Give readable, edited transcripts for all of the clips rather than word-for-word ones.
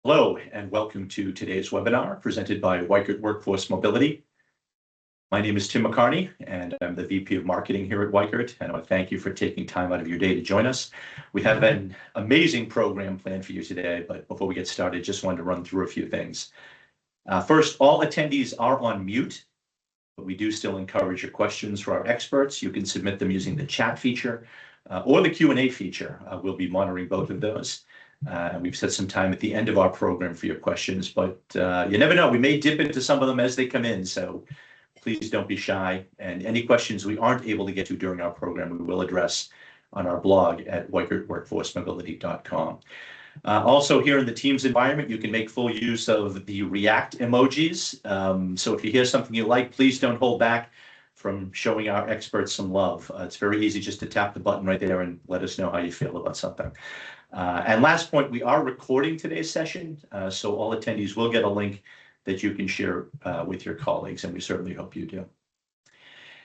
Hello, and welcome to today's webinar presented by Weichert Workforce Mobility. My name is Tim McCarney, and I'm the VP of Marketing here at Weichert, and I want to thank you for taking time out of your day to join us. We have an amazing program planned for you today, but before we get started, just wanted to run through a few things. First, all attendees are on mute, but we do still encourage your questions for our experts. You can submit them using the chat feature or the Q&A feature. We'll be monitoring both of those. And we've set some time at the end of our program for your questions, but you never know. We may dip into some of them as they come in, so please don't be shy. And any questions we aren't able to get to during our program, we will address on our blog at weichertworkforcemobility.com. Also, here in the Teams environment, you can make full use of the react emojis. So if you hear something you like, please don't hold back from showing our experts some love. It's very easy just to tap the button right there and let us know how you feel about something. And last point, we are recording today's session, so all attendees will get a link that you can share with your colleagues, and we certainly hope you do.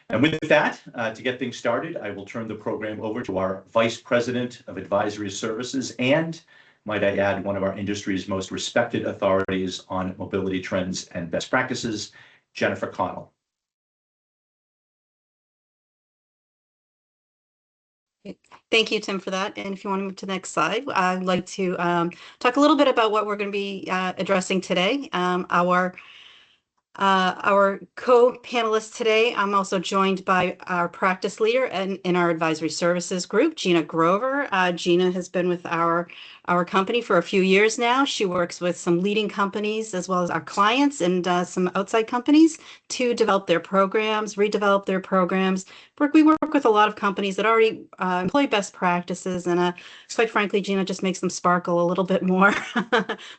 And with that, to get things started, I will turn the program over to our Vice President of Advisory Services and, might I add, one of our industry's most respected authorities on mobility trends and best practices, Jennifer Connell. Thank you, Tim, for that. And if you want to move to the next slide, I'd like to talk a little bit about what we're going to be addressing today. Our co-panelists today, I'm also joined by our practice leader in our advisory services group, Gina Grover. Gina has been with our company for a few years now. She works with some leading companies as well as our clients and some outside companies to develop their programs, redevelop their programs. We work with a lot of companies that already employ best practices, and quite frankly, Gina just makes them sparkle a little bit more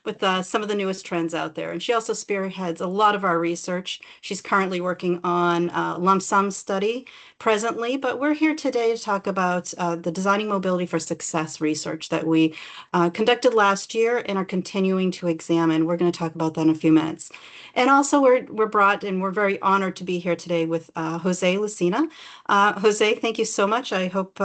with some of the newest trends out there. And she also spearheads a lot of our research. She's currently working on lump sum study presently, but we're here today to talk about the Designing Mobility for Success research that we conducted last year and are continuing to examine. We're going to talk about that in a few minutes. And also we're very honored to be here today with Jose Lucena. Jose, thank you so much. I hope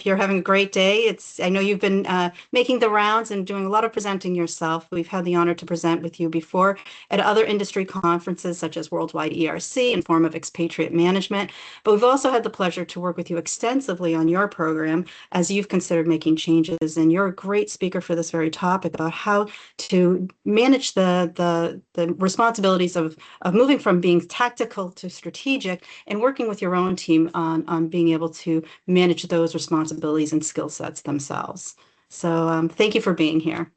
you're having a great day. I know you've been making the rounds and doing a lot of presenting yourself. We've had the honor to present with you before at other industry conferences such as Worldwide ERC and Forum of Expatriate Management, but we've also had the pleasure to work with you extensively on your program as you've considered making changes, and you're a great speaker for this very topic about how to manage the responsibilities of moving from being tactical to strategic and working with your own team on being able to manage those responsibilities and skill sets themselves. So thank you for being here.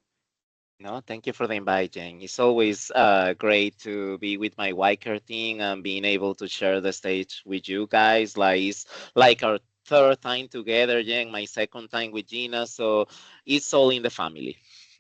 No, thank you for the invite, Jen. It's always great to be with my Weichert team and being able to share the stage with you guys. It's like our third time together, Jen, my second time with Gina, so it's all in the family.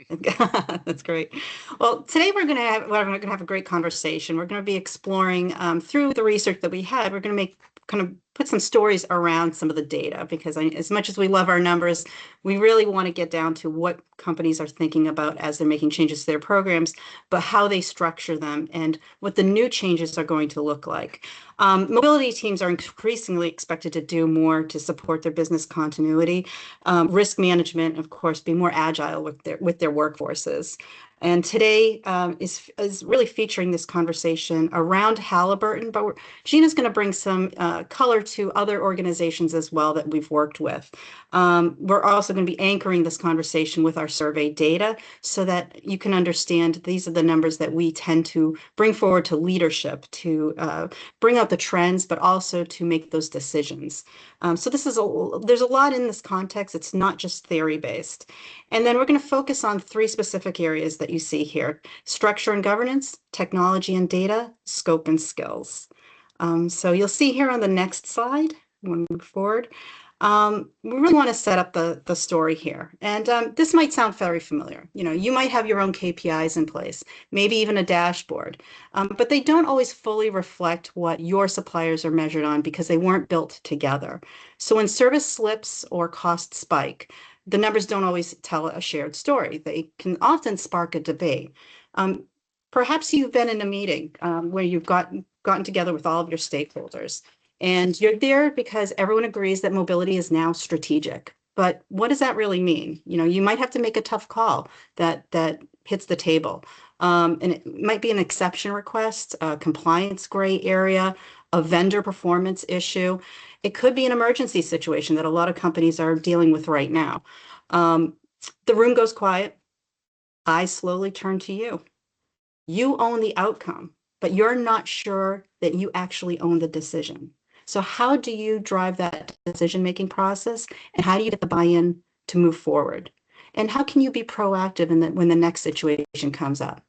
That's great. Well, today we're going to have a great conversation. We're going to be exploring through the research that we had. We're going to put some stories around some of the data, because as much as we love our numbers, we really want to get down to what companies are thinking about as they're making changes to their programs, but how they structure them and what the new changes are going to look like. Mobility teams are increasingly expected to do more to support their business continuity, risk management, of course, be more agile with their workforces. And today is really featuring this conversation around Halliburton, but Gina's going to bring some color to other organizations as well that we've worked with. We're also going to be anchoring this conversation with our survey data so that you can understand these are the numbers that we tend to bring forward to leadership to bring out the trends, but also to make those decisions. So there's a lot in this context. It's not just theory-based. And then we're going to focus on three specific areas that you see here: structure and governance, technology and data, scope and skills. So you'll see here on the next slide, we'll move forward. We really want to set up the story here. And this might sound very familiar. You might have your own KPIs in place, maybe even a dashboard, but they don't always fully reflect what your suppliers are measured on because they weren't built together. So when service slips or costs spike, the numbers don't always tell a shared story. They can often spark a debate. Perhaps you've been in a meeting where you've gotten together with all of your stakeholders, and you're there because everyone agrees that mobility is now strategic. But what does that really mean? You might have to make a tough call that hits the table. And it might be an exception request, a compliance gray area, a vendor performance issue. It could be an emergency situation that a lot of companies are dealing with right now. The room goes quiet. I slowly turn to you. You own the outcome, but you're not sure that you actually own the decision. So how do you drive that decision-making process, and how do you get the buy-in to move forward? And how can you be proactive when the next situation comes up?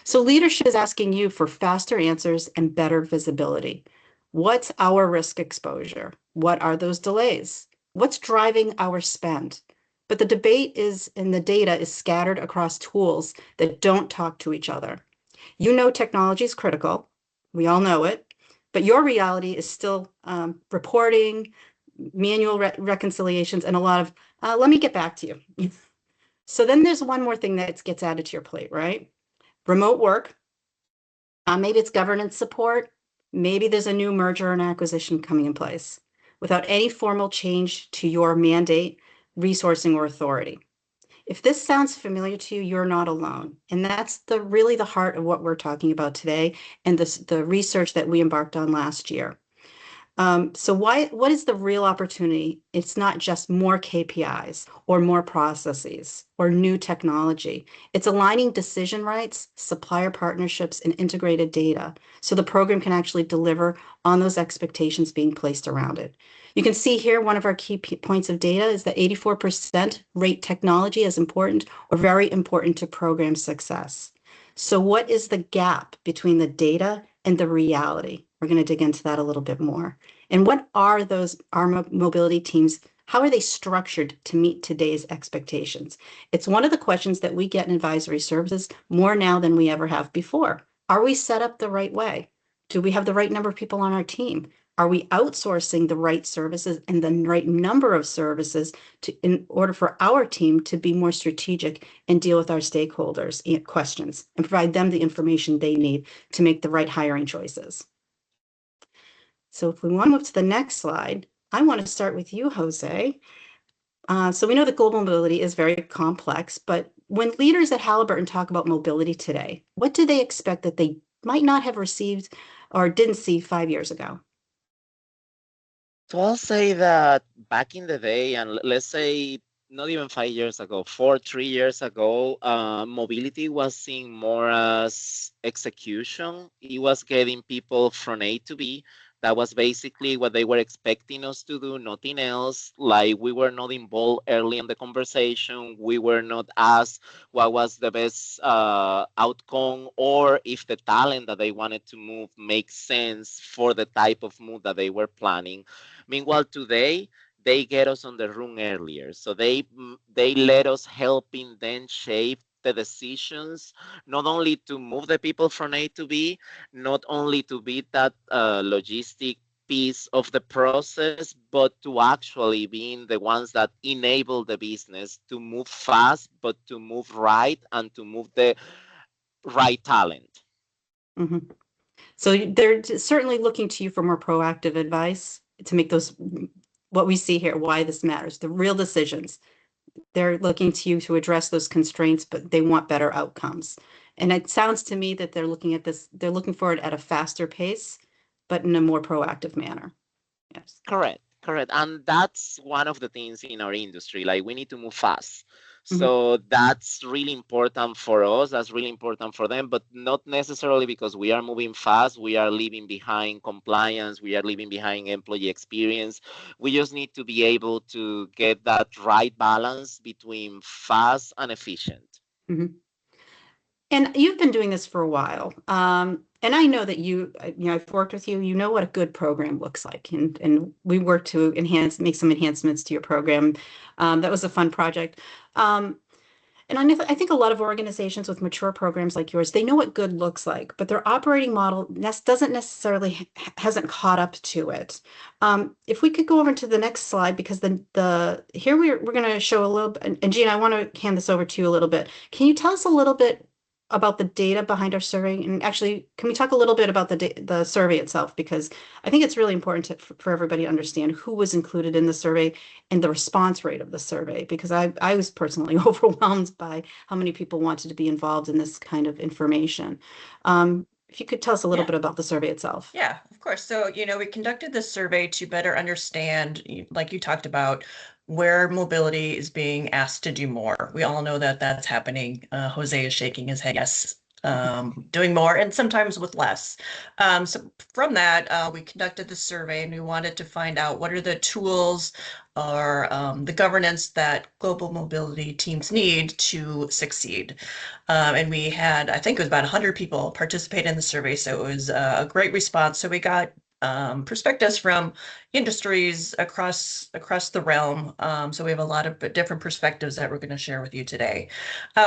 So leadership is asking you for faster answers and better visibility. What's our risk exposure? What are those delays? What's driving our spend? But the debate is, and the data is scattered across tools that don't talk to each other. You know technology is critical. We all know it. But your reality is still reporting, manual reconciliations, and a lot of, let me get back to you. So then there's one more thing that gets added to your plate, right? Remote work. Maybe it's governance support. Maybe there's a new merger and acquisition coming in place without any formal change to your mandate, resourcing, or authority. If this sounds familiar to you, you're not alone. And that's really the heart of what we're talking about today, and the research that we embarked on last year. So what is the real opportunity? It's not just more KPIs or more processes or new technology. It's aligning decision rights, supplier partnerships, and integrated data so the program can actually deliver on those expectations being placed around it. You can see here one of our key points of data is that 84% rate technology as important or very important to program success. So what is the gap between the data and the reality? We're going to dig into that a little bit more. And what are our mobility teams? How are they structured to meet today's expectations? It's one of the questions that we get in advisory services more now than we ever have before. Are we set up the right way? Do we have the right number of people on our team? Are we outsourcing the right services and the right number of services in order for our team to be more strategic and deal with our stakeholders' questions and provide them the information they need to make the right hiring choices? So if we want to move to the next slide, I want to start with you, Jose. So we know that global mobility is very complex, but when leaders at Halliburton talk about mobility today, what do they expect that they might not have received or didn't see 5 years ago? So I'll say that back in the day, and let's say not even 5 years ago, 3 years ago, mobility was seen more as execution. It was getting people from A to B. That was basically what they were expecting us to do, nothing else. Like, we were not involved early in the conversation. We were not asked what was the best outcome, or if the talent that they wanted to move makes sense for the type of move that they were planning. Meanwhile, today, they get us on the room earlier. So they let us helping them shape the decisions, not only to move the people from A to B, not only to be that logistic piece of the process, but to actually being the ones that enable the business to move fast, but to move right and to move the right talent. Mm-hmm. So they're certainly looking to you for more proactive advice to make those, what we see here, why this matters, the real decisions. They're looking to you to address those constraints, but they want better outcomes. And it sounds to me that they're looking at this, they're looking for it at a faster pace, but in a more proactive manner. Yes. Correct. And that's one of the things in our industry. Like, we need to move fast. Mhm. So that's really important for us. That's really important for them, but not necessarily because we are moving fast. We are leaving behind compliance. We are leaving behind employee experience. We just need to be able to get that right balance between fast and efficient. Mhm. And you've been doing this for a while. And I know that I've worked with you, you know what a good program looks like. And we worked to make some enhancements to your program. That was a fun project. And I think a lot of organizations with mature programs like yours, they know what good looks like, but their operating model doesn't necessarily hasn't caught up to it. If we could go over to the next slide, because here we're going to show a little bit, and Gina, I want to hand this over to you a little bit. Can you tell us a little bit about the data behind our survey? And actually, can we talk a little bit about the survey itself? Because I think it's really important for everybody to understand who was included in the survey and the response rate of the survey, because I was personally overwhelmed by how many people wanted to be involved in this kind of information. If you could tell us a little bit about the survey itself. Yeah, of course. So, we conducted this survey to better understand, like you talked about, where mobility is being asked to do more. We all know that that's happening. Jose is shaking his head, yes, doing more and sometimes with less. So from that, we conducted the survey and we wanted to find out what are the tools or the governance that global mobility teams need to succeed. And we had, I think it was about 100 people participate in the survey. So it was a great response. So we got perspectives from industries across the realm. So we have a lot of different perspectives that we're going to share with you today.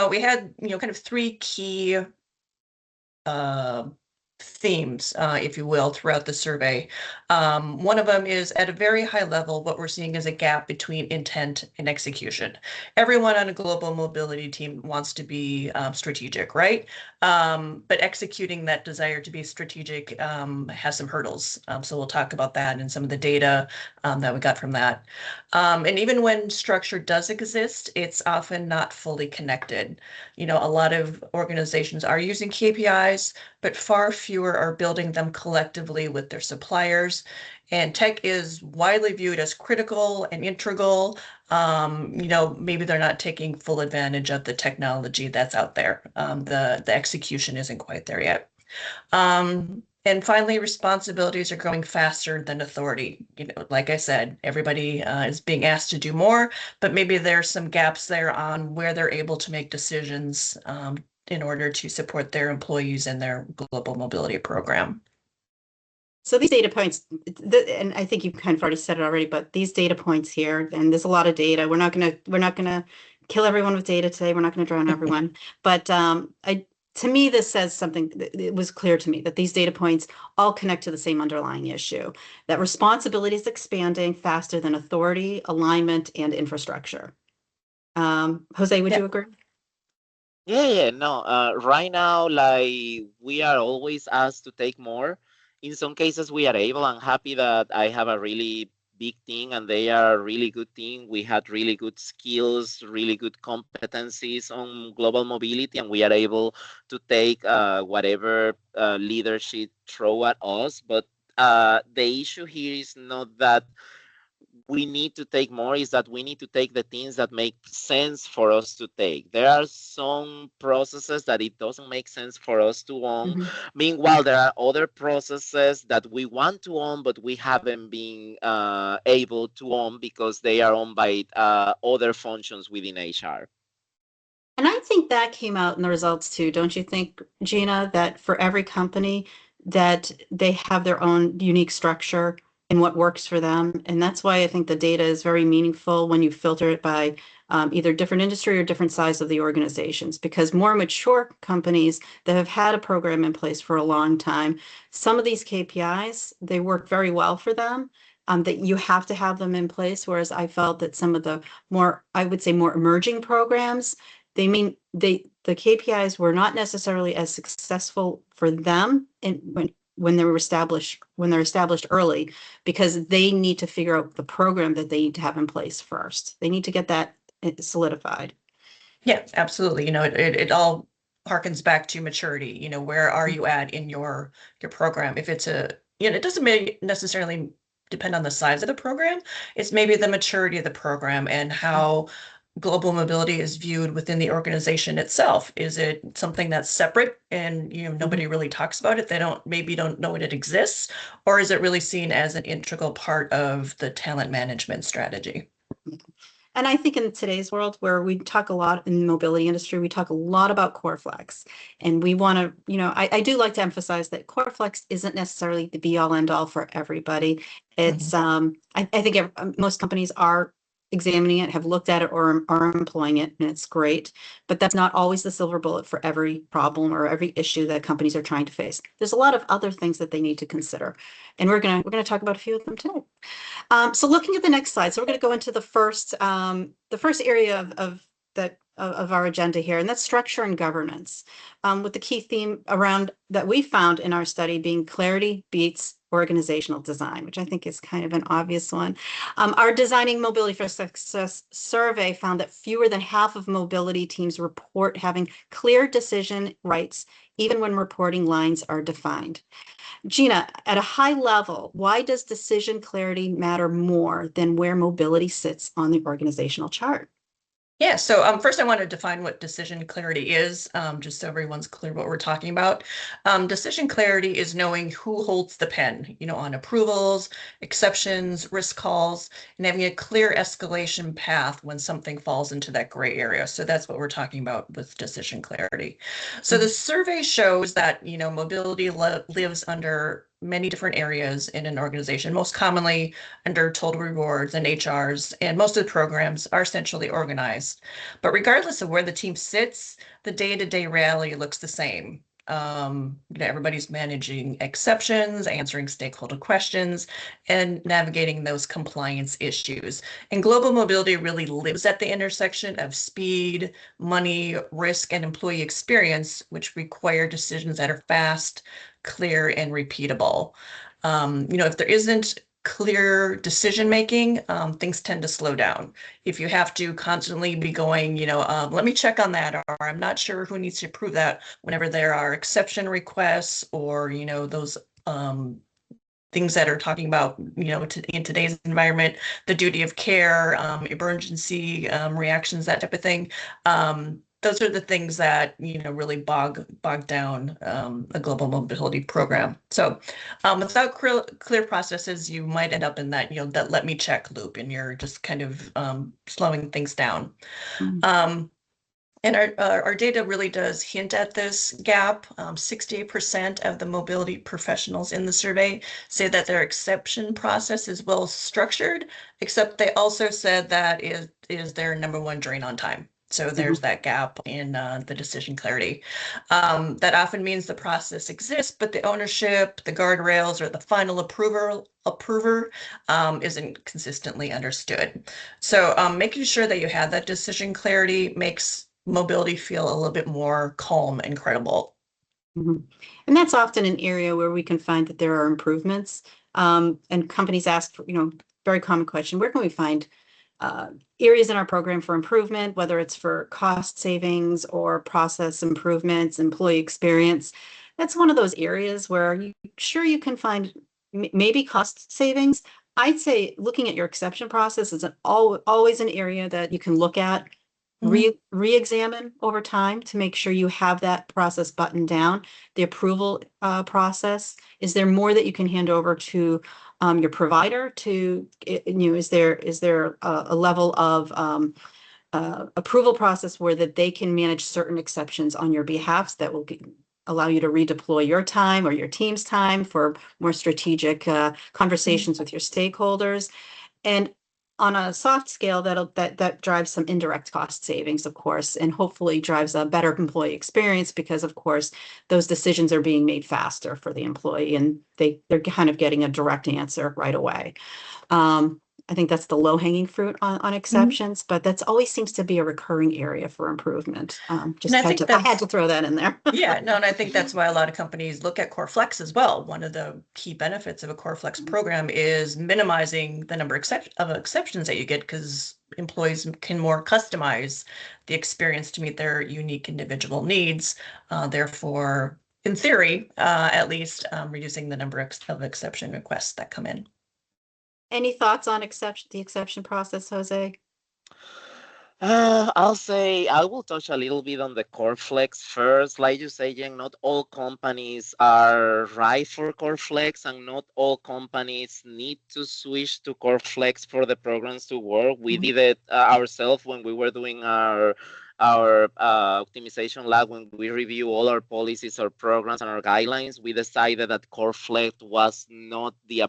We had, kind of three key themes, if you will, throughout the survey. One of them is at a very high level, what we're seeing is a gap between intent and execution. Everyone on a global mobility team wants to be strategic, right? But executing that desire to be strategic has some hurdles. So we'll talk about that and some of the data that we got from that. And even when structure does exist, it's often not fully connected. A lot of organizations are using KPIs, but far fewer are building them collectively with their suppliers. And tech is widely viewed as critical and integral. Maybe they're not taking full advantage of the technology that's out there. The execution isn't quite there yet. And finally, responsibilities are growing faster than authority. Like I said, everybody is being asked to do more, but maybe there's some gaps there on where they're able to make decisions in order to support their employees and their global mobility program. So these data points, and I think you kind of already said it already, but these data points here, and there's a lot of data. We're not gonna kill everyone with data today. We're not gonna drown everyone. But to me, this says something. It was clear to me that these data points all connect to the same underlying issue: that responsibility is expanding faster than authority, alignment, and infrastructure. Jose, would you agree? Yeah, no. Right now, like we are always asked to take more. In some cases, we are able. I'm happy that I have a really big team and they are a really good team. We had really good skills, really good competencies on global mobility, and we are able to take whatever leadership throw at us. But the issue here is not that we need to take more, is that we need to take the things that make sense for us to take. There are some processes that it doesn't make sense for us to own. Mm-hmm. Meanwhile, there are other processes that we want to own, but we haven't been able to own because they are owned by other functions within HR. And I think that came out in the results too, don't you think, Gina, that for every company that they have their own unique structure and what works for them. And that's why I think the data is very meaningful when you filter it by either different industry or different size of the organizations, because more mature companies that have had a program in place for a long time, some of these KPIs, they work very well for them. That you have to have them in place. Whereas I felt that some of the more, I would say more emerging programs, the KPIs were not necessarily as successful for them when they're established early, because they need to figure out the program that they need to have in place first. They need to get that solidified. Yeah, absolutely. It all harkens back to maturity. Where are you at in your program? If it's it doesn't necessarily depend on the size of the program. It's maybe the maturity of the program and how global mobility is viewed within the organization itself. Is it something that's separate and nobody really talks about it? They don't know it exists, or is it really seen as an integral part of the talent management strategy? And I think in today's world, where we talk a lot in the mobility industry, we talk a lot about core flex, and we want to, I do like to emphasize that core flex isn't necessarily the be all end all for everybody. It's I think most companies are examining it, have looked at it, or are employing it, and it's great. But that's not always the silver bullet for every problem or every issue that companies are trying to face. There's a lot of other things that they need to consider, and we're gonna talk about a few of them today. So looking at the next slide, so we're going to go into the first area of that of our agenda here, and that's structure and governance, with the key theme around that we found in our study being clarity beats organizational design, which I think is kind of an obvious one. Our Designing Mobility for Success survey found that fewer than half of mobility teams report having clear decision rights, even when reporting lines are defined. Gina, at a high level, why does decision clarity matter more than where mobility sits on the organizational chart? Yeah, so first I want to define what decision clarity is, just so everyone's clear what we're talking about. Decision clarity is knowing who holds the pen, on approvals, exceptions, risk calls, and having a clear escalation path when something falls into that gray area. So that's what we're talking about with decision clarity. So the survey shows that, mobility lives under many different areas in an organization, most commonly under total rewards and HRs, and most of the programs are centrally organized. But regardless of where the team sits, the day-to-day reality looks the same. Everybody's managing exceptions, answering stakeholder questions, and navigating those compliance issues. And global mobility really lives at the intersection of speed, money, risk, and employee experience, which require decisions that are fast, clear, and repeatable. If there isn't clear decision making, things tend to slow down. If you have to constantly be going, let me check on that, or I'm not sure who needs to approve that, whenever there are exception requests or, those things that are talking about, in today's environment, the duty of care, emergency reactions, that type of thing. Those are the things that, really bog down a global mobility program. So without clear processes, you might end up in that, that let me check loop, and you're just kind of slowing things down. And our data really does hint at this gap. 68% of the mobility professionals in the survey say that their exception process is well structured, except they also said that is their number one drain on time. So there's that gap in the decision clarity. That often means the process exists, but the ownership, the guardrails, or the final approver isn't consistently understood. So making sure that you have that decision clarity makes mobility feel a little bit more calm and credible. And that's often an area where we can find that there are improvements. And companies ask for, very common question, where can we find areas in our program for improvement, whether it's for cost savings or process improvements, employee experience? That's one of those areas where you can find maybe cost savings. I'd say looking at your exception process is always an area that you can look at, re-examine over time to make sure you have that process buttoned down. The approval process, is there more that you can hand over to your provider to, is there a level of approval process where that they can manage certain exceptions on your behalf that will allow you to redeploy your time or your team's time for more strategic conversations with your stakeholders? And on a soft scale, that drives some indirect cost savings, of course, and hopefully drives a better employee experience because, of course, those decisions are being made faster for the employee and they're kind of getting a direct answer right away. I think that's the low-hanging fruit on exceptions, but that's always seems to be a recurring area for improvement. I had to throw that in there. Yeah, no, and I think that's why a lot of companies look at Core Flex as well. One of the key benefits of a Core Flex program is minimizing the number of exceptions that you get, because employees can more customize the experience to meet their unique individual needs. Therefore, in theory, at least, reducing the number of exception requests that come in. Any thoughts on the exception process, Jose? I'll say I will touch a little bit on the Core Flex first. Like you say, Jen, not all companies are right for Core Flex, and not all companies need to switch to Core Flex for the programs to work. We did it ourselves when we were doing our optimization lab. When we review all our policies, our programs, and our guidelines, we decided that Core Flex was not the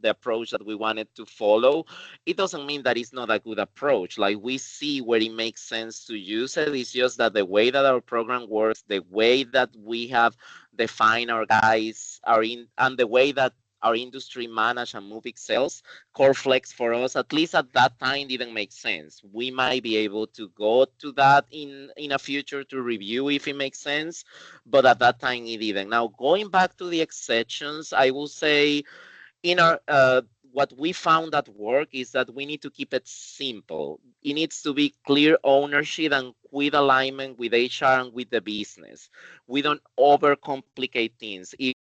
approach that we wanted to follow. It doesn't mean that it's not a good approach. Like, we see where it makes sense to use it. It's just that the way that our program works, the way that we have defined our guys and the way that our industry manage and move Excels, Core Flex for us, at least at that time, didn't make sense. We might be able to go to that in a future to review if it makes sense, but at that time it didn't. Now, going back to the exceptions, I will say in our what we found at work is that we need to keep it simple. It needs to be clear ownership and with alignment with HR and with the business. We don't overcomplicate things. If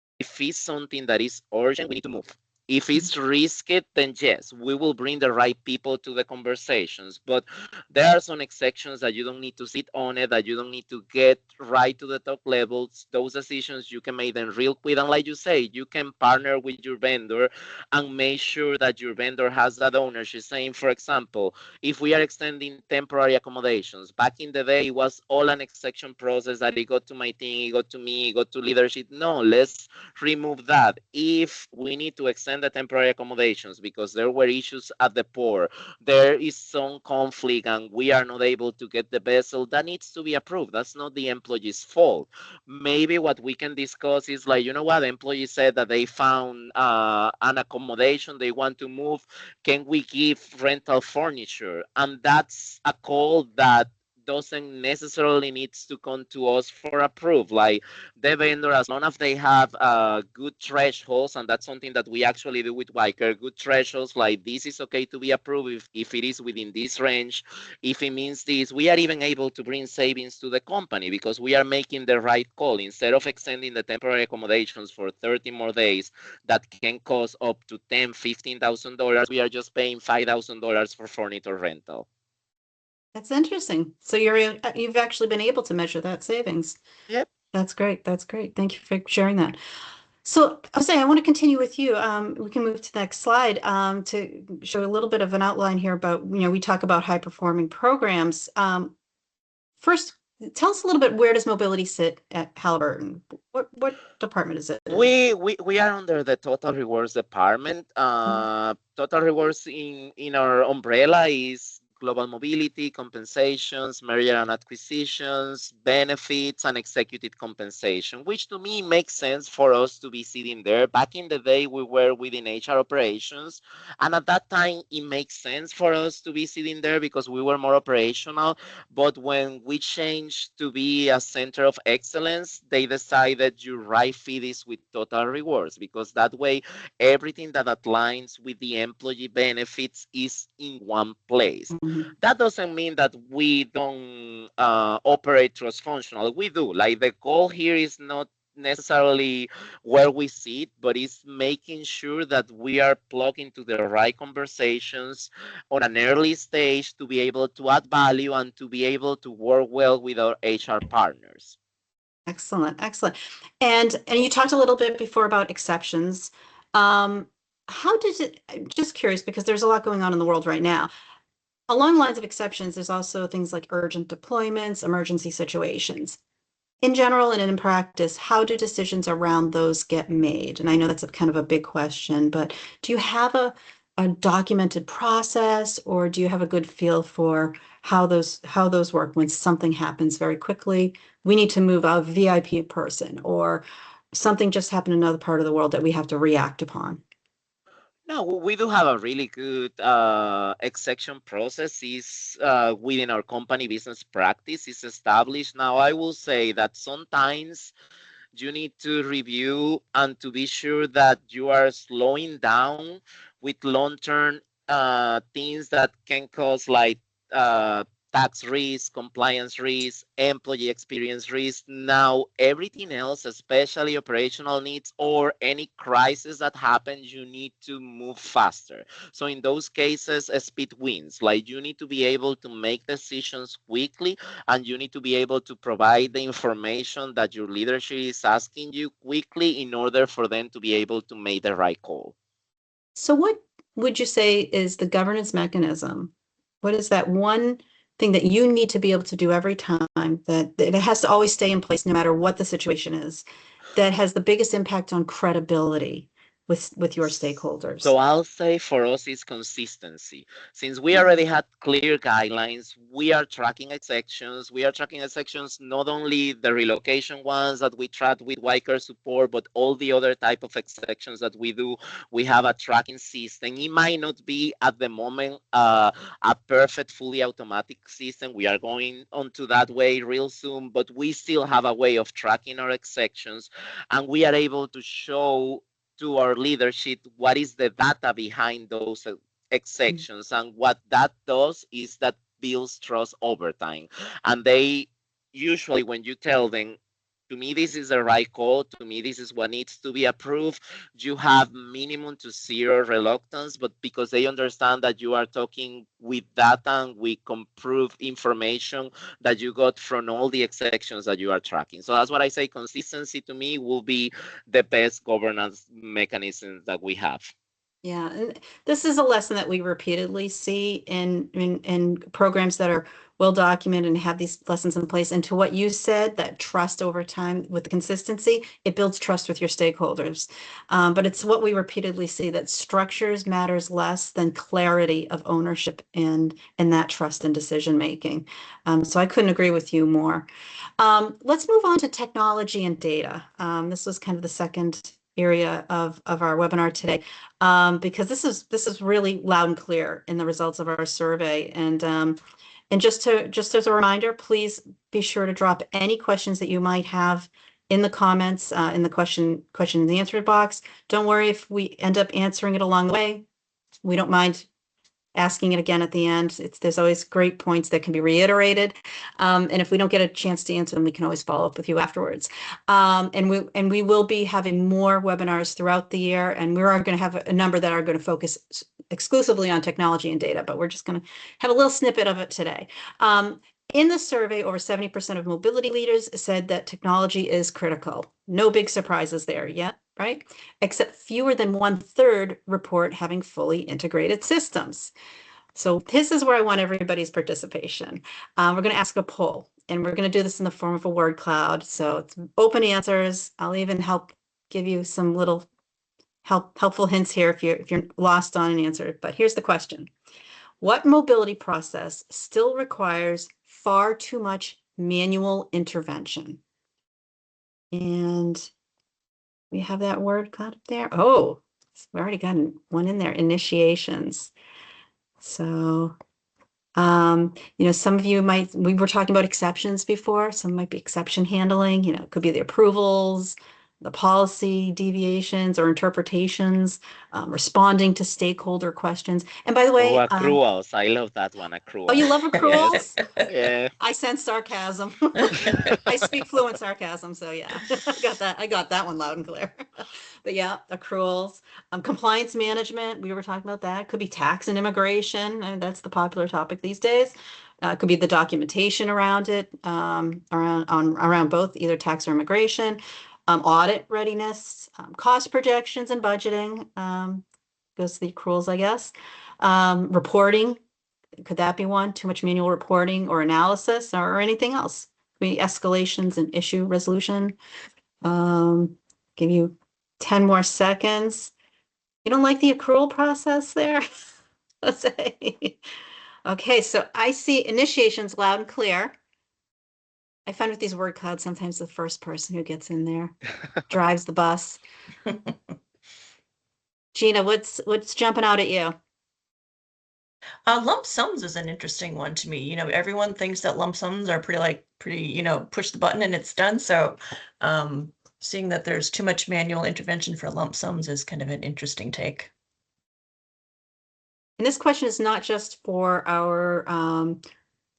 it's something that is urgent, we need to move. If it's risky, then yes, we will bring the right people to the conversations. But there are some exceptions that you don't need to sit on it, that you don't need to get right to the top levels. Those decisions, you can make them real quick. And like you say, you can partner with your vendor and make sure that your vendor has that ownership. Saying, for example, if we are extending temporary accommodations, back in the day, it was all an exception process that it got to my team, it got to me, it got to leadership. No, let's remove that. If we need to extend the temporary accommodations because there were issues at the port, there is some conflict and we are not able to get the vessel, that needs to be approved. That's not the employee's fault. Maybe what we can discuss is like, you know what, the employee said that they found an accommodation, they want to move. Can we give rental furniture? And that's a call that doesn't necessarily needs to come to us for approve. Like the vendor, as long as they have good thresholds, and that's something that we actually do with Weichert, good thresholds, like this is okay to be approved if it is within this range. If it means this, we are even able to bring savings to the company because we are making the right call. Instead of extending the temporary accommodations for 30 more days that can cost up to $10,000, $15,000, we are just paying $5,000 for furniture rental. That's interesting. So you've actually been able to measure that savings. Yep. That's great. That's great. Thank you for sharing that. So Jose, I want to continue with you. We can move to the next slide to show a little bit of an outline here about, we talk about high performing programs. First, tell us a little bit, where does mobility sit at Halliburton? What department is it in? We are under the Total Rewards department. Total Rewards in our umbrella is global mobility, compensations, merger and acquisitions, benefits, and executive compensation, which to me makes sense for us to be sitting there. Back in the day, we were within HR operations, and at that time, it makes sense for us to be sitting there because we were more operational. But when we changed to be a center of excellence, they decided your right fit is with Total Rewards, because that way, everything that aligns with the employee benefits is in one place. That doesn't mean that we don't operate cross-functional. We do. Like, the goal here is not necessarily where we sit, but it's making sure that we are plugged into the right conversations on an early stage to be able to add value and to be able to work well with our HR partners. Excellent, excellent. And you talked a little bit before about exceptions. How did it, I'm just curious, because there's a lot going on in the world right now. Along lines of exceptions, there's also things like urgent deployments, emergency situations. In general and in practice, how do decisions around those get made? And I know that's kind of a big question, but do you have a documented process, or do you have a good feel for how those work when something happens very quickly? We need to move a VIP person, or something just happened in another part of the world that we have to react upon. No, we do have a really good exception process. Is within our company business practice is established. Now, I will say that sometimes you need to review and to be sure that you are slowing down with long-term things that can cause, like tax risk, compliance risk, employee experience risk. Now, everything else, especially operational needs or any crisis that happens, you need to move faster. So in those cases, speed wins. Like, you need to be able to make decisions quickly, and you need to be able to provide the information that your leadership is asking you quickly in order for them to be able to make the right call. So what would you say is the governance mechanism? What is that one thing that you need to be able to do every time, that it has to always stay in place no matter what the situation is, that has the biggest impact on credibility with your stakeholders? So I'll say for us it's consistency. Since we already had clear guidelines, we are tracking exceptions. We are tracking exceptions, not only the relocation ones that we track with Weichert support, but all the other type of exceptions that we do. We have a tracking system. It might not be at the moment a perfect, fully automatic system. We are going onto that way real soon, but we still have a way of tracking our exceptions, and we are able to show to our leadership what is the data behind those exceptions. And what that does is that builds trust over time. And they usually, when you tell them, to me this is the right call, to me this is what needs to be approved, you have minimum to zero reluctance, but because they understand that you are talking with data and with improved information that you got from all the exceptions that you are tracking. So that's what I say, consistency to me will be the best governance mechanism that we have. Yeah, and this is a lesson that we repeatedly see in programs that are well documented and have these lessons in place. And to what you said, that trust over time with the consistency, it builds trust with your stakeholders. But it's what we repeatedly see, that structures matters less than clarity of ownership and that trust and decision making. So I couldn't agree with you more. Let's move on to technology and data. This was kind of the second area of our webinar today, because this is really loud and clear in the results of our survey. And just as a reminder, please be sure to drop any questions that you might have in the comments, in the question and answer box. Don't worry if we end up answering it along the way. We don't mind asking it again at the end. There's always great points that can be reiterated. And if we don't get a chance to answer them, we can always follow up with you afterwards. And we will be having more webinars throughout the year, and we are going to have a number that are going to focus exclusively on technology and data, but we're just going to have a little snippet of it today. In the survey, over 70% of mobility leaders said that technology is critical. No big surprises there yet, right? Except fewer than 1/3 report having fully integrated systems. So this is where I want everybody's participation. We're going to ask a poll, and we're going to do this in the form of a word cloud. So it's open answers. I'll even help give you some little helpful hints here if you're lost on an answer. But here's the question. What mobility process still requires far too much manual intervention? And we have that word cloud up there. Oh, we already got one in there, initiations. So, some of you we were talking about exceptions before. Some might be exception handling, it could be the approvals, the policy deviations or interpretations, responding to stakeholder questions. And by the way, accruals. I love that one, accruals. Oh, you love accruals? Yes. Yeah. I sense sarcasm. I speak fluent sarcasm, so yeah, I got that one loud and clear. But yeah, accruals, compliance management. We were talking about that. Could be tax and immigration, and that's the popular topic these days. It could be the documentation around it, around both either tax or immigration. Audit readiness, cost projections and budgeting, goes to the accruals, I guess. Reporting, could that be one? Too much manual reporting or analysis or anything else? Could be escalations and issue resolution. Give you 10 more seconds. You don't like the accrual process there? Let's say. Okay, so I see initiations loud and clear. I find with these word clouds, sometimes the first person who gets in there drives the bus. Gina, what's jumping out at you? Lump sums is an interesting one to me. Everyone thinks that lump sums are pretty, push the button and it's done. So seeing that there's too much manual intervention for lump sums is kind of an interesting take. And this question is not just for our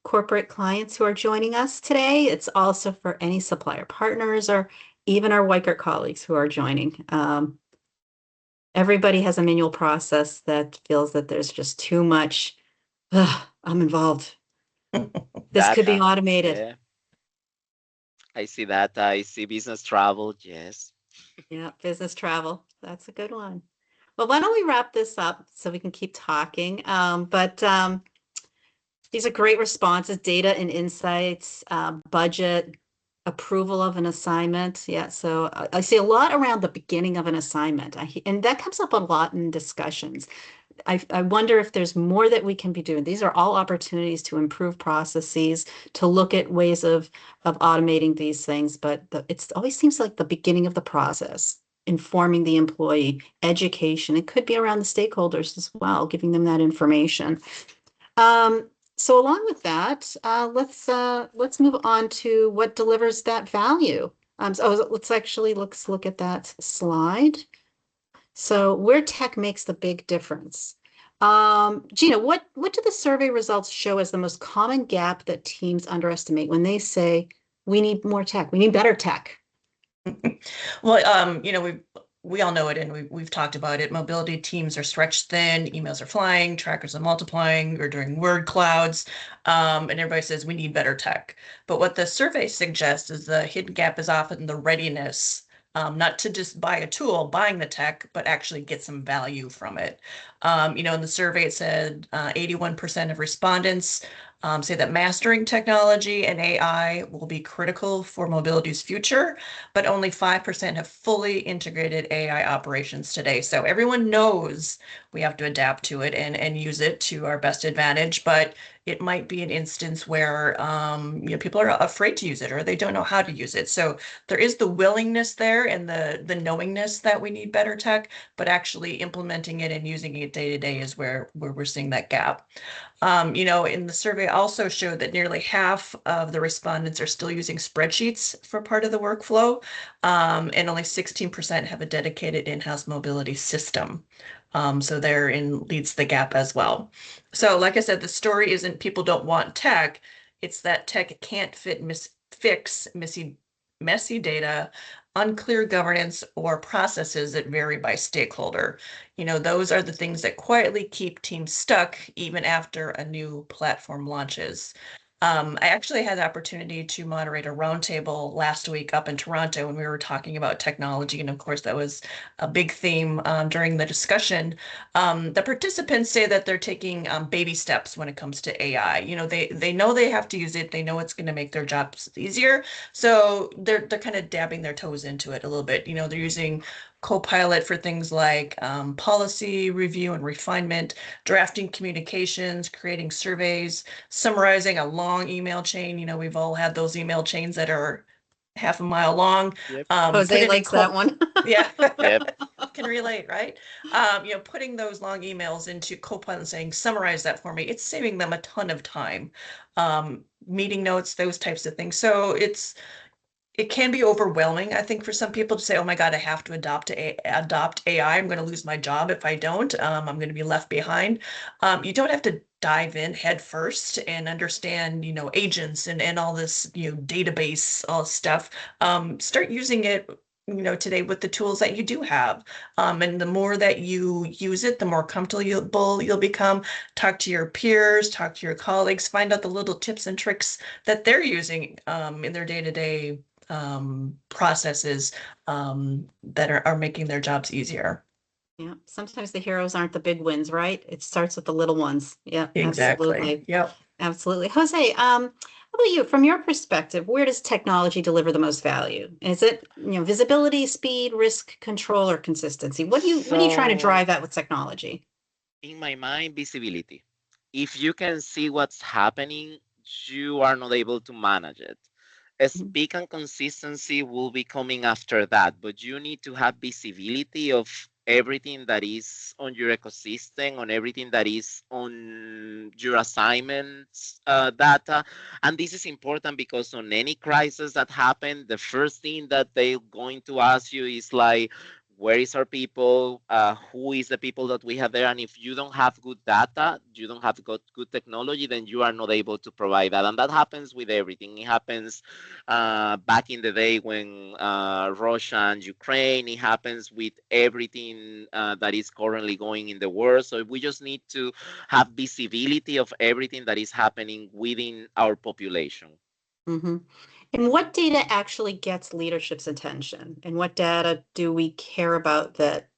corporate clients who are joining us today. It's also for any supplier partners or even our Weichert colleagues who are joining. Everybody has a manual process that feels that there's just too much. I'm involved. This could be automated. Yeah. I see that. I see business travel. Yes. Yeah, business travel. That's a good one. Well, why don't we wrap this up so we can keep talking? These are great responses, data and insights, budget, Approval of an assignment. Yeah. So I see a lot around the beginning of an assignment. And that comes up a lot in discussions. I wonder if there's more that we can be doing. These are all opportunities to improve processes, to look at ways of automating these things, but it always seems like the beginning of the process, informing the employee, education. It could be around the stakeholders as well, giving them that information. So along with that, let's move on to what delivers that value. So let's look at that slide. So where tech makes the big difference. Gina, what do the survey results show as the most common gap that teams underestimate when they say we need more tech, we need better tech? Well, we all know it, and we've talked about it. Mobility teams are stretched thin, emails are flying, trackers are multiplying, we're doing word clouds, and everybody says we need better tech. But what the survey suggests is the hidden gap is often the readiness, not to just buy a tool, buying the tech, but actually get some value from it. In the survey, it said 81% of respondents say that mastering technology and AI will be critical for mobility's future, but only 5% have fully integrated AI operations today. So everyone knows we have to adapt to it and use it to our best advantage, but it might be an instance where people are afraid to use it or they don't know how to use it. So there is the willingness there and the knowingness that we need better tech, but actually implementing it and using it day to day is where we're seeing that gap. In the survey also showed that nearly half of the respondents are still using spreadsheets for part of the workflow, and only 16% have a dedicated in-house mobility system. So therein leads the gap as well. So like I said, the story isn't people don't want tech, it's that tech can't fix messy data, unclear governance, or processes that vary by stakeholder. Those are the things that quietly keep teams stuck even after a new platform launches. I actually had the opportunity to moderate a roundtable last week up in Toronto when we were talking about technology. And of course, that was a big theme during the discussion. The participants say that they're taking baby steps when it comes to AI. They know they have to use it. They know it's going to make their jobs easier. So they're kind of dabbing their toes into it a little bit. They're using Copilot for things like policy review and refinement, drafting communications, creating surveys, summarizing a long email chain. We've all had those email chains that are half a mile long. Yep. Jose likes that one. Yeah. Yep. Can relate, right? Putting those long emails into Copilot and saying, summarize that for me, it's saving them a ton of time. Meeting notes, those types of things. So it can be overwhelming, I think, for some people to say, oh my God, I have to adopt AI. I'm going to lose my job if I don't. I'm going to be left behind. You don't have to dive in head first and understand, agents and all this, database stuff. Start using it, today with the tools that you do have. And the more that you use it, the more comfortable you'll become. Talk to your peers, talk to your colleagues, find out the little tips and tricks that they're using in their day-to-day processes that are making their jobs easier. Yeah, sometimes the heroes aren't the big wins, right? It starts with the little ones. Yeah, Exactly. absolutely. Yep. Absolutely. Jose, how about you? From your perspective, where does technology deliver the most value? Is it, visibility, speed, risk control, or consistency? What are you trying to drive at with technology? In my mind, visibility. If you can see what's happening, you are not able to manage it. Speed and consistency will be coming after that, but you need to have visibility of everything that is on your ecosystem, on everything that is on your assignments data. And this is important because on any crisis that happen, the first thing that they're going to ask you is like, where is our people, who is the people that we have there, and if you don't have good data, you don't have good technology, then you are not able to provide that. And that happens with everything. It happens back in the day when Russia and Ukraine, it happens with everything that is currently going in the world. So we just need to have visibility of everything that is happening within our population. Mm-hmm. And what data actually gets leadership's attention? And what data do we care about that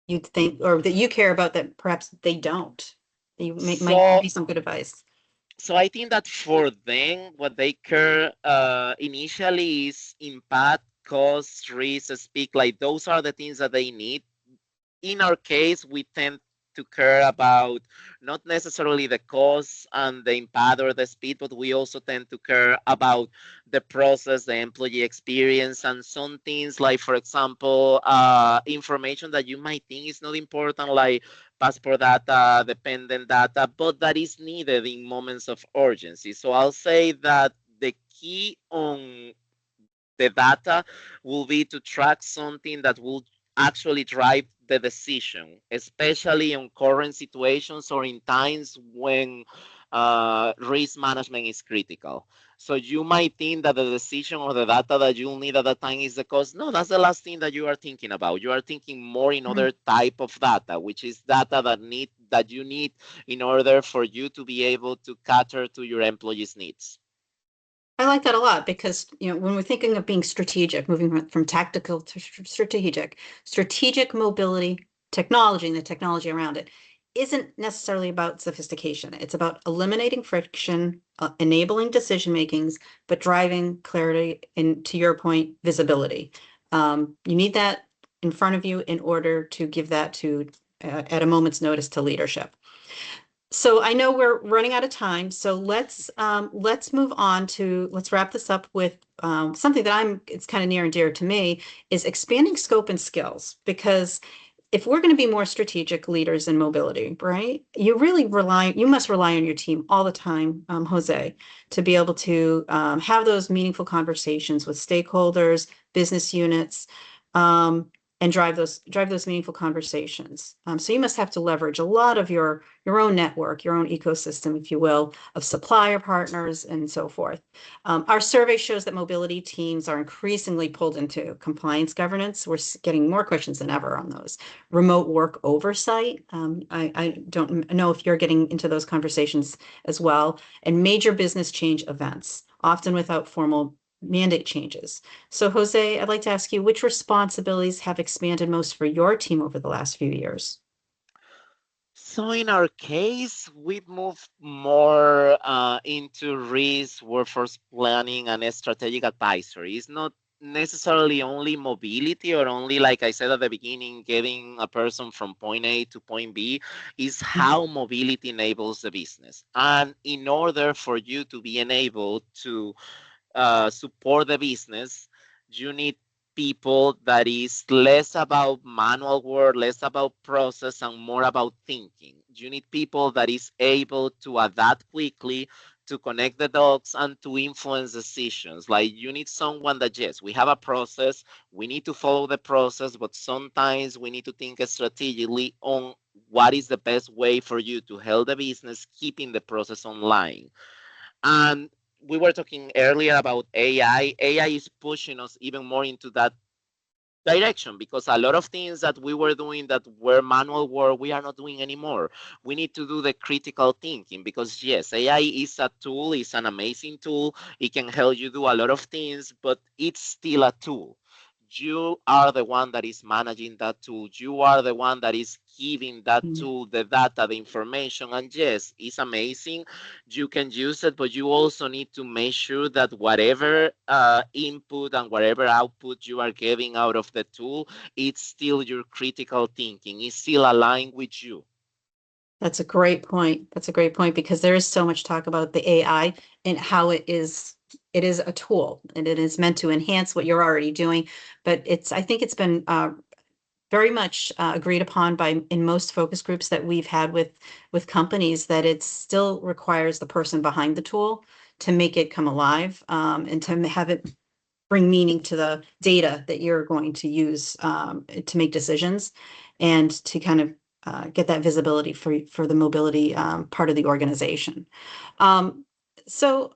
you think, or that you care about that perhaps they don't? Might be some good advice. So I think that for them, what they care initially is impact, cost, risk, speak. Like those are the things that they need. In our case, we tend to care about not necessarily the cost and the impact or the speed, but we also tend to care about the process, the employee experience, and some things like, for example, information that you might think is not important, like passport data, dependent data, but that is needed in moments of urgency. So I'll say that the key on the data will be to track something that will actually drive the decision, especially on current situations or in times when risk management is critical. So you might think that the decision or the data that you'll need at that time is the cost. No, that's the last thing that you are thinking about. You are thinking more in other type of data, which is data that you need in order for you to be able to cater to your employees' needs. I like that a lot because, when we're thinking of being strategic, moving from tactical to strategic mobility technology and the technology around it isn't necessarily about sophistication. It's about eliminating friction, enabling decision makings, but driving clarity and, to your point, visibility. You need that in front of you in order to give that to at a moment's notice to leadership. So I know we're running out of time, so let's move on to, let's wrap this up with something that it's kind of near and dear to me, is expanding scope and skills. Because if we're going to be more strategic leaders in mobility, right, you must rely on your team all the time, Jose, to be able to have those meaningful conversations with stakeholders, business units, and drive those meaningful conversations. So you must have to leverage a lot of your own network, your own ecosystem, if you will, of supplier partners and so forth. Our survey shows that mobility teams are increasingly pulled into compliance governance. We're getting more questions than ever on those. Remote work oversight. I don't know if you're getting into those conversations as well. And major business change events, often without formal mandate changes. So Jose, I'd like to ask you, which responsibilities have expanded most for your team over the last few years? So in our case, we've moved more into risk, workforce planning, and strategic advisory. It's not necessarily only mobility or only, like I said at the beginning, getting a person from point A to point B. Is how mobility enables the business. And in order for you to be enabled to support the business, you need people that is less about manual work, less about process, and more about thinking. You need people that is able to adapt quickly, to connect the dots, and to influence decisions. Like you need someone that, yes, we have a process, we need to follow the process, but sometimes we need to think strategically on what is the best way for you to help the business keeping the process online. And we were talking earlier about AI. AI is pushing us even more into that direction because a lot of things that we were doing that were manual work, we are not doing anymore. We need to do the critical thinking because, yes, AI is a tool, it's an amazing tool. It can help you do a lot of things, but it's still a tool. You are the one that is managing that tool. You are the one that is giving that tool the data, the information. And yes, it's amazing. You can use it, but you also need to make sure that whatever input and whatever output you are getting out of the tool, it's still your critical thinking. It's still aligned with you. That's a great point. That's a great point because there is so much talk about the AI and how it is a tool and it is meant to enhance what you're already doing. But I think it's been very much agreed upon in most focus groups that we've had with companies that it still requires the person behind the tool to make it come alive, and to have it bring meaning to the data that you're going to use to make decisions and to kind of get that visibility for the mobility part of the organization. So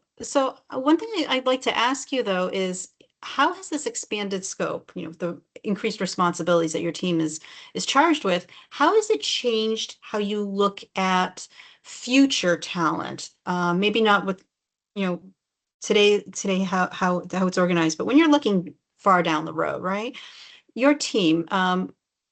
one thing I'd like to ask you though is, how has this expanded scope, the increased responsibilities that your team is charged with, how has it changed how you look at future talent? Maybe not with, today how it's organized, but when you're looking far down the road, right? Your team,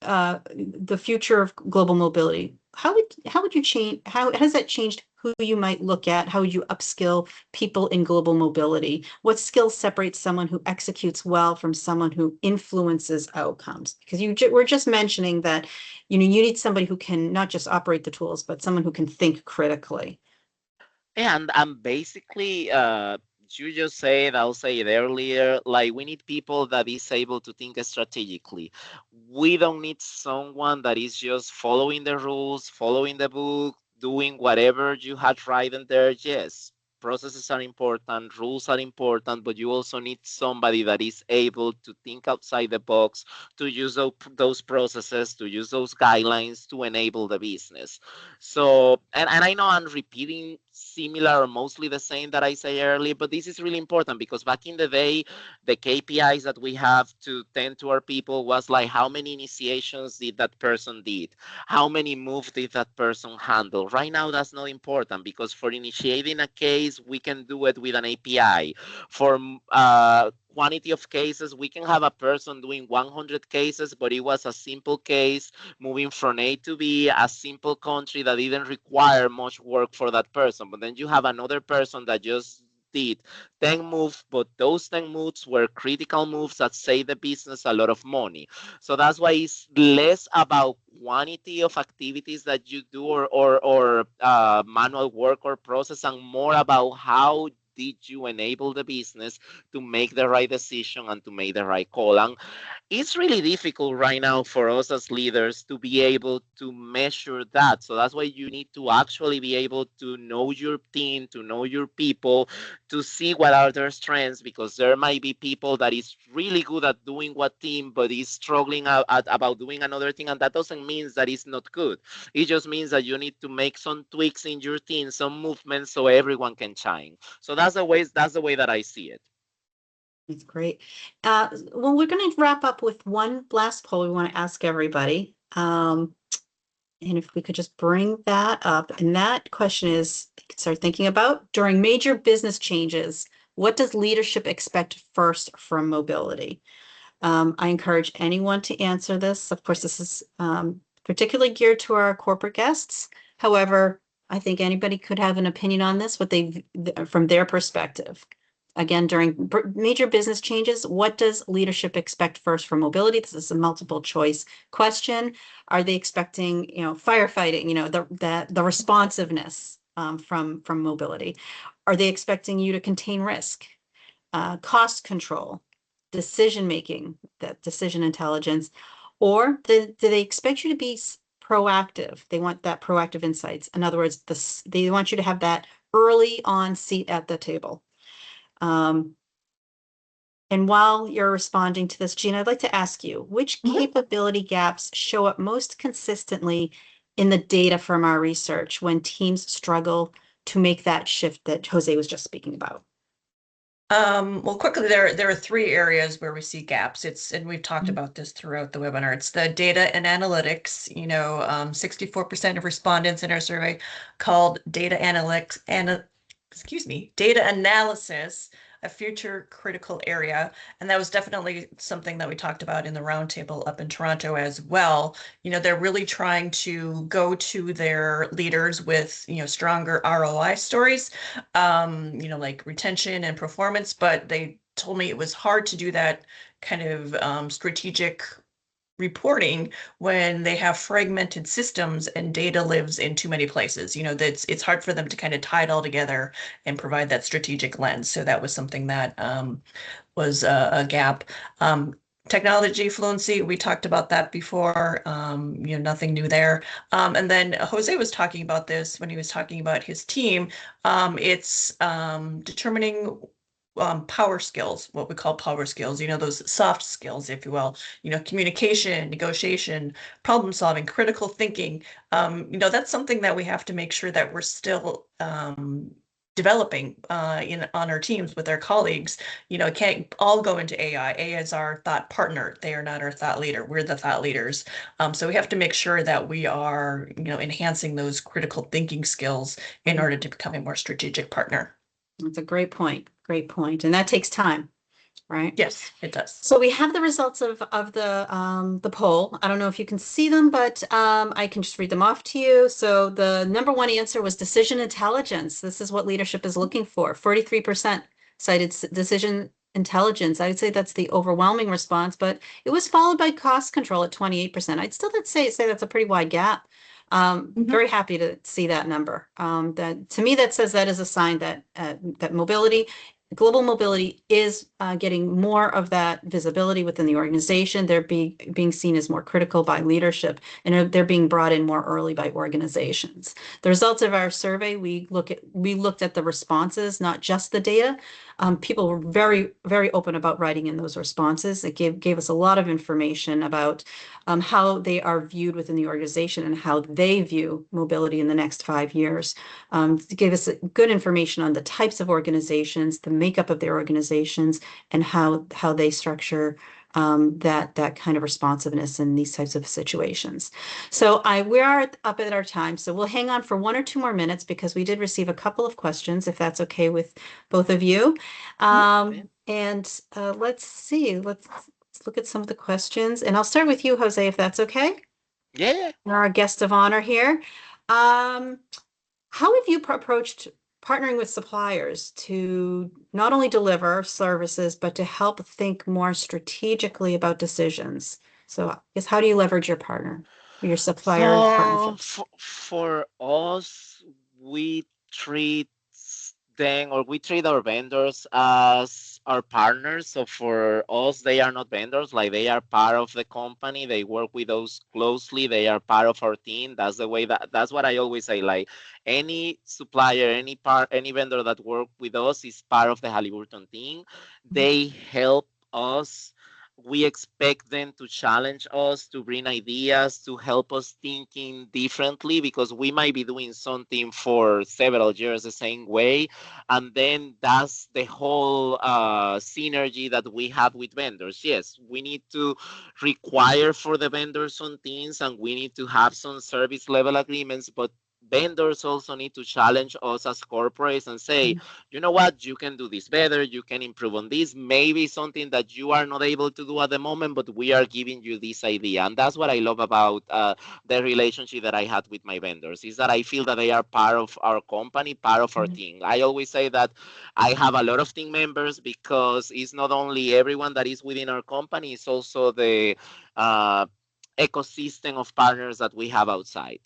the future of global mobility, how would you change, how has that changed who you might look at? How would you upskill people in global mobility? What skills separate someone who executes well from someone who influences outcomes? Because we're just mentioning that, you need somebody who can not just operate the tools, but someone who can think critically. And basically, you just said, I'll say it earlier, like we need people that is able to think strategically. We don't need someone that is just following the rules, following the book, doing whatever you had written there. Yes, processes are important, rules are important, but you also need somebody that is able to think outside the box, to use those processes, to use those guidelines to enable the business. So, and I know I'm repeating similar or mostly the same that I say earlier, but this is really important because back in the day, the KPIs that we have to tend to our people was like how many initiations did that person did, how many moves did that person handle. Right now, that's not important because for initiating a case, we can do it with an API. For quantity of cases, we can have a person doing 100 cases, but it was a simple case moving from A to B, a simple country that didn't require much work for that person. But then you have another person that just did 10 moves, but those 10 moves were critical moves that save the business a lot of money. So that's why it's less about quantity of activities that you do or manual work or process, and more about how did you enable the business to make the right decision and to make the right call. And it's really difficult right now for us as leaders to be able to measure that. So that's why you need to actually be able to know your team, to know your people, to see what are their strengths, because there might be people that is really good at doing one thing, but is struggling about doing another thing. And that doesn't mean that it's not good. It just means that you need to make some tweaks in your team, some movements so everyone can shine. So that's the way that I see it. That's great. Well, we're going to wrap up with one last poll we want to ask everybody. And if we could just bring that up, and that question is, you can start thinking about during major business changes, what does leadership expect first from mobility? I encourage anyone to answer this. Of course, this is particularly geared to our corporate guests. However, I think anybody could have an opinion on this, from their perspective. Again, during major business changes, what does leadership expect first from mobility? This is a multiple choice question. Are they expecting, firefighting, the responsiveness from mobility? Are they expecting you to contain risk, cost control, decision making, that decision intelligence, or do they expect you to be proactive? They want that proactive insights. In other words, they want you to have that early on seat at the table. And while you're responding to this, Gina, I'd like to ask you, which capability gaps show up most consistently in the data from our research when teams struggle to make that shift that Jose was just speaking about? Well, quickly, there are three areas where we see gaps. And we've talked about this throughout the webinar. It's the data and analytics. 64% of respondents in our survey called data analytics data analysis a future critical area. And that was definitely something that we talked about in the roundtable up in Toronto as well. They're really trying to go to their leaders with, stronger ROI stories, like retention and performance, but they told me it was hard to do that kind of strategic reporting when they have fragmented systems and data lives in too many places. It's hard for them to kind of tie it all together and provide that strategic lens. So that was something that was a gap. Technology fluency, we talked about that before, nothing new there. And then Jose was talking about this when he was talking about his team. It's determining power skills, what we call power skills, those soft skills, if you will, communication, negotiation, problem solving, critical thinking. That's something that we have to make sure that we're still developing on our teams with our colleagues. It can't all go into AI. AI is our thought partner. They are not our thought leader. We're the thought leaders. So we have to make sure that we are, enhancing those critical thinking skills in order to become a more strategic partner. That's a great point. Great point. And that takes time. right? Yes, it does. So we have the results of the poll. I don't know if you can see them, but I can just read them off to you. So the number one answer was decision intelligence. This is what leadership is looking for. 43% cited decision intelligence. I would say that's the overwhelming response, but it was followed by cost control at 28%. I'd still say that's a pretty wide gap. Very happy to see that number. That to me, that says that is a sign that that global mobility is getting more of that visibility within the organization. They're being seen as more critical by leadership, and they're being brought in more early by organizations. The results of our survey, we looked at the responses, not just the data. People were very, very open about writing in those responses. It gave us a lot of information about how they are viewed within the organization and how they view mobility in the next 5 years. It gave us good information on the types of organizations, the makeup of their organizations, and how they structure that kind of responsiveness in these types of situations. So we are up at our time, so we'll hang on for 1 or 2 more minutes because we did receive a couple of questions, if that's okay with both of you. And let's see, let's look at some of the questions, and I'll start with you, Jose, if that's okay. Yeah. You're our guest of honor here. How have you approached partnering with suppliers to not only deliver services, but to help think more strategically about decisions? So I guess, how do you leverage your partner, your supplier So partnerships? for us, we treat them, or we treat our vendors as our partners. So for us, they are not vendors, like they are part of the company. They work with us closely. They are part of our team. That's the way that's what I always say. Like any supplier, any vendor that work with us is part of the Halliburton team. They help us. We expect them to challenge us, to bring ideas, to help us thinking differently, because we might be doing something for several years the same way. And then that's the whole synergy that we have with vendors. Yes, we need to require for the vendors some things, and we need to have some service level agreements, but vendors also need to challenge us as corporates and say, you know what, you can do this better, you can improve on this, maybe something that you are not able to do at the moment, but we are giving you this idea. And that's what I love about the relationship that I had with my vendors, is that I feel that they are part of our company, part of our team. I always say that I have a lot of team members, because it's not only everyone that is within our company, it's also the ecosystem of partners that we have outside.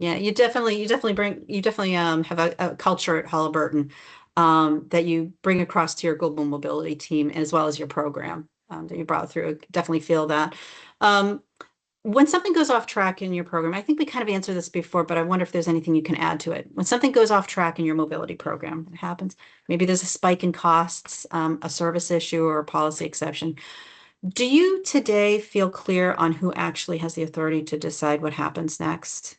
Yeah, you definitely have a culture at Halliburton that you bring across to your global mobility team, as well as your program that you brought through. I definitely feel that. When something goes off track in your program, I think we kind of answered this before, but I wonder if there's anything you can add to it. When something goes off track in your mobility program, it happens. Maybe there's a spike in costs, a service issue, or a policy exception. Do you today feel clear on who actually has the authority to decide what happens next?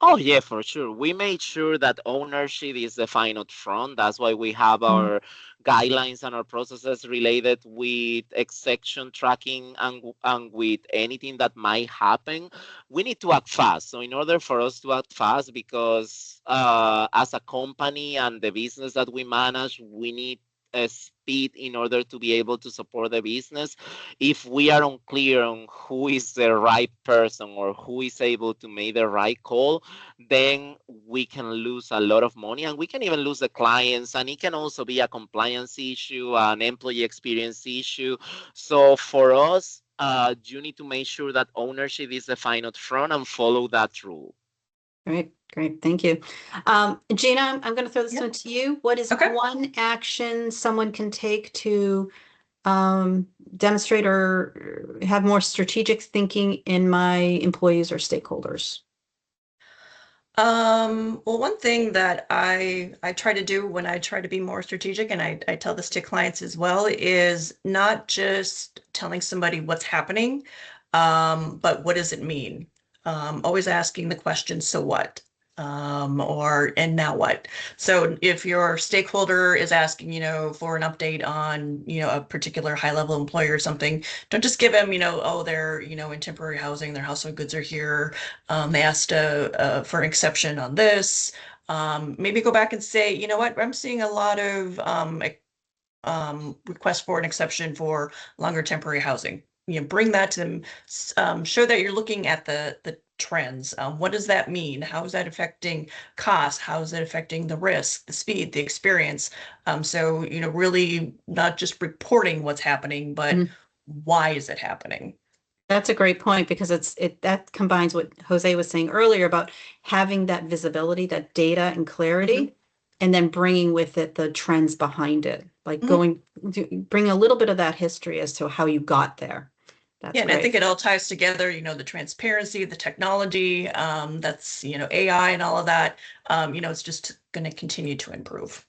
Oh yeah, for sure. We made sure that ownership is defined up front. That's why we have our guidelines and our processes related with exception tracking, and with anything that might happen. We need to act fast. So in order for us to act fast, because as a company and the business that we manage, we need speed in order to be able to support the business. If we are unclear on who is the right person or who is able to make the right call, then we can lose a lot of money, and we can even lose the clients, and it can also be a compliance issue, an employee experience issue. So for us, you need to make sure that ownership is defined up front and follow that rule. Great, great. Thank you. Gina, I'm going to throw this one to you. What is one action someone can take to demonstrate or have more strategic thinking in my employees or stakeholders? Well, one thing that I try to do when I try to be more strategic, and I tell this to clients as well, is not just telling somebody what's happening, but what does it mean? Always asking the question, so what? And now what? So if your stakeholder is asking, for an update on, a particular high level employer or something, don't just give them, oh, they're, in temporary housing, their household goods are here. They asked for an exception on this. Maybe go back and say, you know what, I'm seeing a lot of request for an exception for longer temporary housing. Bring that to them, show that you're looking at the trends. What does that mean? How is that affecting cost? How is it affecting the risk, the speed, the experience? So, really not just reporting what's happening, but why is it happening? That's a great point, because that combines what Jose was saying earlier about having that visibility, that data and clarity, and then bringing with it the trends behind it, like bring a little bit of that history as to how you got there. That's and great. I think it all ties together, the transparency, the technology, that's, AI and all of that, it's just going to continue to improve.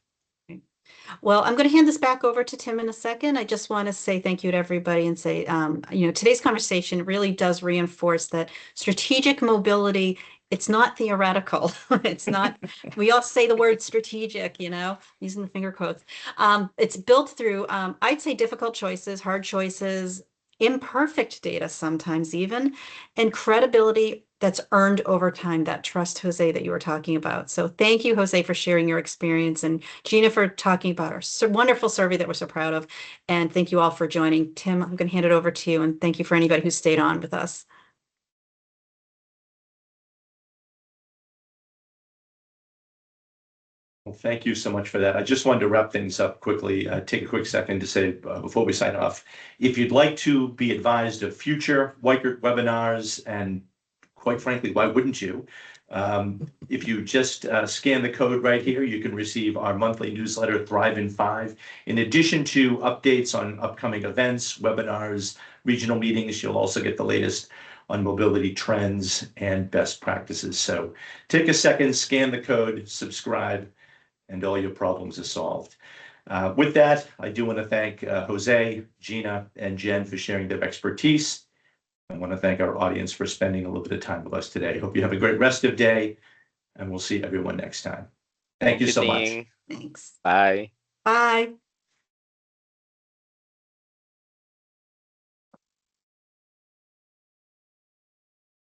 Well, I'm going to hand this back over to Tim in a second. I just want to say thank you to everybody and say, today's conversation really does reinforce that strategic mobility, it's not theoretical. It's not, we all say the word strategic, using the finger quotes. It's built through, I'd say, difficult choices, hard choices, imperfect data sometimes even, and credibility that's earned over time, that trust, Jose, that you were talking about. So thank you, Jose, for sharing your experience, and Gina for talking about our wonderful survey that we're so proud of. And thank you all for joining. Tim, I'm going to hand it over to you, and thank you for anybody who stayed on with us. Well, thank you so much for that. I just wanted to wrap things up quickly, take a quick second to say before we sign off, if you'd like to be advised of future Weichert webinars, and quite frankly, why wouldn't you? If you just scan the code right here, you can receive our monthly newsletter, Thrive in 5. In addition to updates on upcoming events, webinars, regional meetings, you'll also get the latest on mobility trends and best practices. So take a second, scan the code, subscribe, and all your problems are solved. With that, I do want to thank Jose, Gina, and Jen for sharing their expertise. I want to thank our audience for spending a little bit of time with us today. Hope you have a great rest of day, and we'll see everyone next time. Thank you so much. Thanks. Bye. Bye.